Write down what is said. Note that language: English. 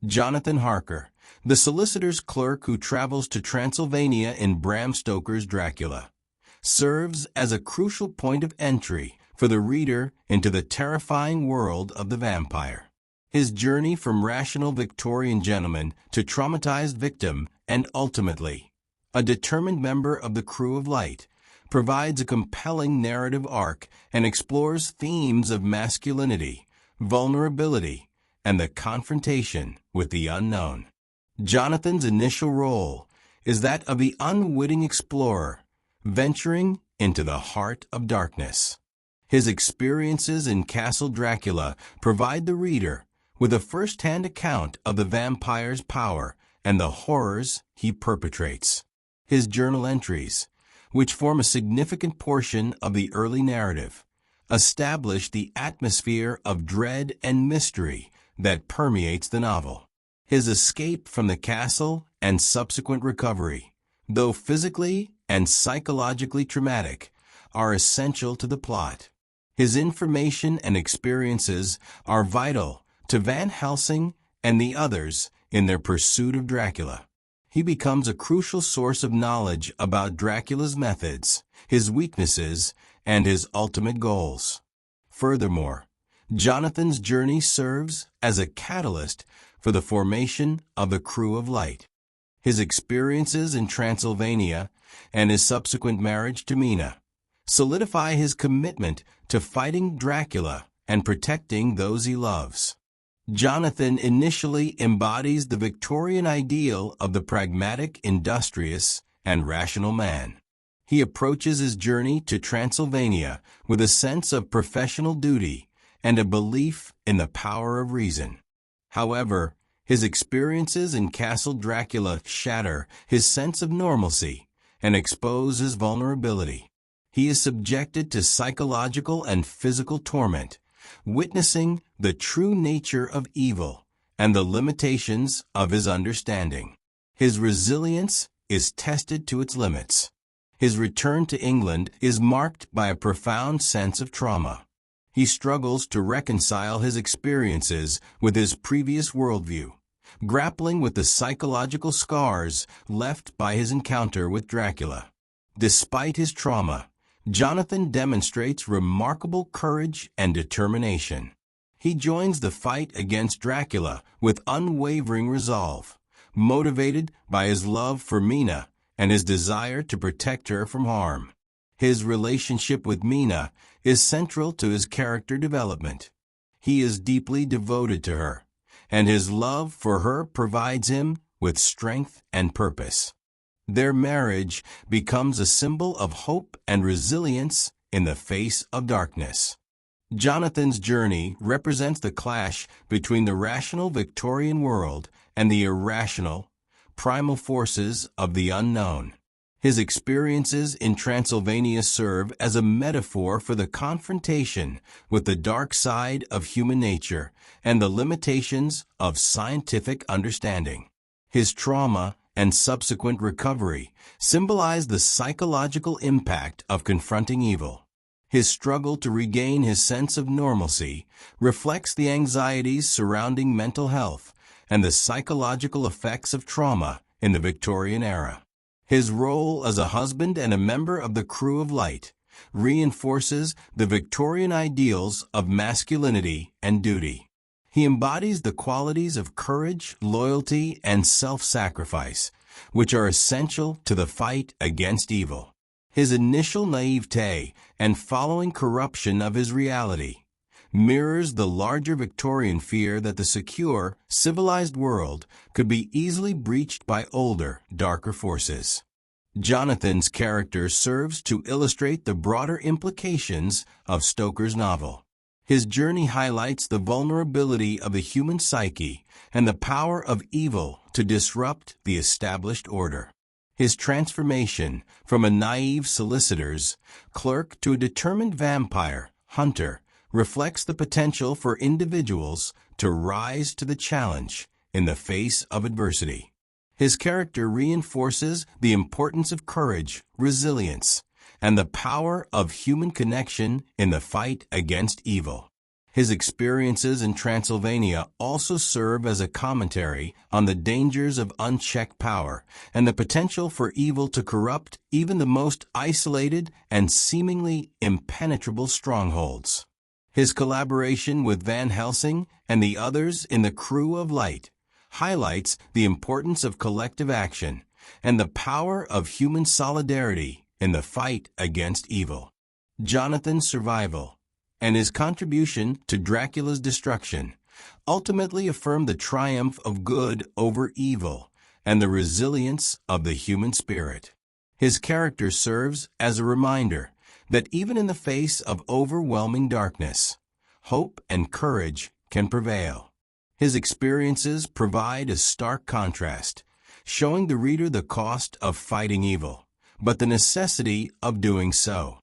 Jonathan Harker, the solicitor's clerk who travels to Transylvania in Bram Stoker's Dracula, serves as a crucial point of entry for the reader into the terrifying world of the vampire. His journey from rational Victorian gentleman to traumatized victim and ultimately a determined member of the crew of light provides a compelling narrative arc and explores themes of masculinity, vulnerability, and the confrontation with the unknown. Jonathan's initial role is that of the unwitting explorer, venturing into the heart of darkness. His experiences in Castle Dracula provide the reader with a first-hand account of the vampire's power and the horrors he perpetrates. His journal entries, which form a significant portion of the early narrative, establish the atmosphere of dread and mystery that permeates the novel. His escape from the castle and subsequent recovery, though physically and psychologically traumatic, are essential to the plot. His information and experiences are vital to Van Helsing and the others in their pursuit of Dracula. He becomes a crucial source of knowledge about Dracula's methods, his weaknesses, and his ultimate goals. Furthermore, Jonathan's journey serves as a catalyst for the formation of the crew of light. His experiences in Transylvania and his subsequent marriage to Mina solidify his commitment to fighting Dracula and protecting those he loves. Jonathan initially embodies the Victorian ideal of the pragmatic, industrious, and rational man. He approaches his journey to Transylvania with a sense of professional duty and a belief in the power of reason. However, his experiences in Castle Dracula shatter his sense of normalcy and expose his vulnerability. He is subjected to psychological and physical torment, witnessing the true nature of evil and the limitations of his understanding. His resilience is tested to its limits. His return to England is marked by a profound sense of trauma. He struggles to reconcile his experiences with his previous worldview, grappling with the psychological scars left by his encounter with Dracula. Despite his trauma, Jonathan demonstrates remarkable courage and determination. He joins the fight against Dracula with unwavering resolve, motivated by his love for Mina and his desire to protect her from harm. His relationship with Mina is central to his character development. He is deeply devoted to her, and his love for her provides him with strength and purpose. Their marriage becomes a symbol of hope and resilience in the face of darkness. Jonathan's journey represents the clash between the rational Victorian world and the irrational, primal forces of the unknown. His experiences in Transylvania serve as a metaphor for the confrontation with the dark side of human nature and the limitations of scientific understanding. His trauma and subsequent recovery symbolize the psychological impact of confronting evil. His struggle to regain his sense of normalcy reflects the anxieties surrounding mental health and the psychological effects of trauma in the Victorian era. His role as a husband and a member of the crew of light reinforces the Victorian ideals of masculinity and duty. He embodies the qualities of courage, loyalty, and self-sacrifice, which are essential to the fight against evil. His initial naivete and following corruption of his reality mirrors the larger Victorian fear that the secure, civilized world could be easily breached by older, darker forces. Jonathan's character serves to illustrate the broader implications of Stoker's novel. His journey highlights the vulnerability of the human psyche and the power of evil to disrupt the established order. His transformation from a naive solicitor's clerk to a determined vampire hunter reflects the potential for individuals to rise to the challenge in the face of adversity. His character reinforces the importance of courage, resilience, and the power of human connection in the fight against evil. His experiences in Transylvania also serve as a commentary on the dangers of unchecked power and the potential for evil to corrupt even the most isolated and seemingly impenetrable strongholds. His collaboration with Van Helsing and the others in the Crew of Light highlights the importance of collective action and the power of human solidarity in the fight against evil. Jonathan's survival and his contribution to Dracula's destruction ultimately affirm the triumph of good over evil and the resilience of the human spirit. His character serves as a reminder that even in the face of overwhelming darkness, hope and courage can prevail. His experiences provide a stark contrast, showing the reader the cost of fighting evil, but the necessity of doing so.